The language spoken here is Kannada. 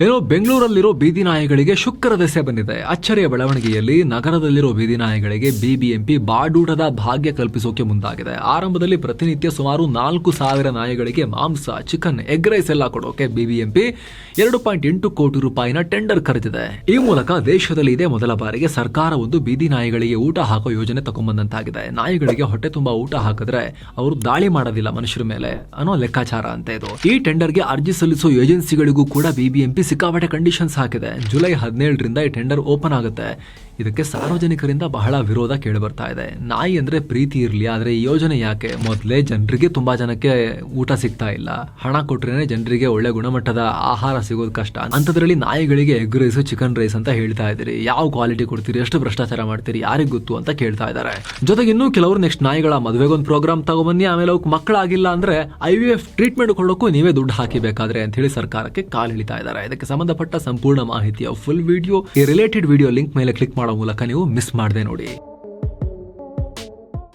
ಏನೋ ಬೆಂಗಳೂರಲ್ಲಿರೋ ಬೀದಿ ನಾಯಿಗಳಿಗೆ ಶುಕ್ರ ದೆಸೆ ಬಂದಿದೆ. ಅಚ್ಚರಿಯ ಬೆಳವಣಿಗೆಯಲ್ಲಿ ನಗರದಲ್ಲಿರೋ ಬೀದಿ ನಾಯಿಗಳಿಗೆ ಬಿಬಿಎಂಪಿ ಬಾಡೂಟದ ಭಾಗ್ಯ ಕಲ್ಪಿಸೋಕೆ ಮುಂದಾಗಿದೆ. ಆರಂಭದಲ್ಲಿ ಪ್ರತಿನಿತ್ಯ ಸುಮಾರು 4,000 ನಾಯಿಗಳಿಗೆ ಮಾಂಸ, ಚಿಕನ್, ಎಗ್ ರೈಸ್ ಎಲ್ಲ ಕೊಡೋಕೆ ಬಿಬಿಎಂಪಿ 2.8 ಕೋಟಿ ರೂಪಾಯಿನ ಟೆಂಡರ್ ಕರೆದಿದೆ. ಈ ಮೂಲಕ ದೇಶದಲ್ಲಿ ಇದೇ ಮೊದಲ ಬಾರಿಗೆ ಸರ್ಕಾರ ಒಂದು ಬೀದಿ ನಾಯಿಗಳಿಗೆ ಊಟ ಹಾಕೋ ಯೋಜನೆ ತಗೊಂಡ್ಬಂದಂತಾಗಿದೆ. ನಾಯಿಗಳಿಗೆ ಹೊಟ್ಟೆ ತುಂಬಾ ಊಟ ಹಾಕಿದ್ರೆ ಅವರು ದಾಳಿ ಮಾಡೋದಿಲ್ಲ ಮನುಷ್ಯರ ಮೇಲೆ ಅನ್ನೋ ಲೆಕ್ಕಾಚಾರ ಅಂತ ಇದು. ಈ ಟೆಂಡರ್ಗೆ ಅರ್ಜಿ ಸಲ್ಲಿಸೋ ಏಜೆನ್ಸಿಗಳಿಗೂ ಕೂಡ ಬಿಬಿಎಂಪಿ ಸಿಕ್ಕಾಪಟ್ಟೆ ಕಂಡೀಷನ್ಸ್ ಹಾಕಿದೆ. ಜುಲೈ 17ರಿಂದ ಈ ಟೆಂಡರ್ ಓಪನ್ ಆಗುತ್ತೆ. ಇದಕ್ಕೆ ಸಾರ್ವಜನಿಕರಿಂದ ಬಹಳ ವಿರೋಧ ಕೇಳಿ ಬರ್ತಾ ಇದೆ. ನಾಯಿ ಅಂದ್ರೆ ಪ್ರೀತಿ ಇರ್ಲಿ, ಆದ್ರೆ ಈ ಯೋಜನೆ ಯಾಕೆ? ಮೊದಲೇ ಜನರಿಗೆ ತುಂಬಾ ಜನಕ್ಕೆ ಊಟ ಸಿಗ್ತಾ ಇಲ್ಲ. ಹಣ ಕೊಟ್ರೇನೆ ಜನರಿಗೆ ಒಳ್ಳೆ ಗುಣಮಟ್ಟದ ಆಹಾರ ಸಿಗೋದು ಕಷ್ಟ. ಅಂತದ್ರಲ್ಲಿ ನಾಯಿಗಳಿಗೆ ಎಗ್ ರೈಸ್, ಚಿಕನ್ ರೈಸ್ ಅಂತ ಹೇಳ್ತಾ ಇದ್ದೀರಿ. ಯಾವ ಕ್ವಾಲಿಟಿ ಕೊಡ್ತೀರಿ, ಎಷ್ಟು ಭ್ರಷ್ಟಾಚಾರ ಮಾಡ್ತೀರಿ, ಯಾರಿಗ್ ಗೊತ್ತು ಅಂತ ಕೇಳ್ತಾ ಇದ್ದಾರೆ. ಜೊತೆಗೆ ಇನ್ನೂ ಕೆಲವರು ನೆಕ್ಸ್ಟ್ ನಾಯಿಗಳ ಮದುವೆಗೊಂದು ಪ್ರೋಗ್ರಾಮ್ ತಗೊಬನ್ನಿ, ಆಮೇಲೆ ಅವಕ್ಕೆ ಮಕ್ಕಳಾಗಿಲ್ಲ ಅಂದ್ರೆ IVF ಟ್ರೀಟ್ಮೆಂಟ್ ಕೊಡೋಕ್ಕೂ ನೀವೇ ದುಡ್ಡು ಹಾಕಿಬೇಕಾದ್ರೆ ಅಂತ ಹೇಳಿ ಸರ್ಕಾರಕ್ಕೆ ಕಾಲ್ ಎಳಿತಾ ಇದ್ದಾರೆ. ಇದಕ್ಕೆ ಸಂಬಂಧಪಟ್ಟ ಸಂಪೂರ್ಣ ಮಾಹಿತಿಯ ಫುಲ್ ವಿಡಿಯೋ, ಈ ರಿಲೇಟೆಡ್ ವಿಡಿಯೋ ಲಿಂಕ್ ಮೇಲೆ ಕ್ಲಿಕ್ ಮಾಡೋ ಮೂಲಕ ನೀವು ಮಿಸ್ ಮಾಡದೆ ನೋಡಿ.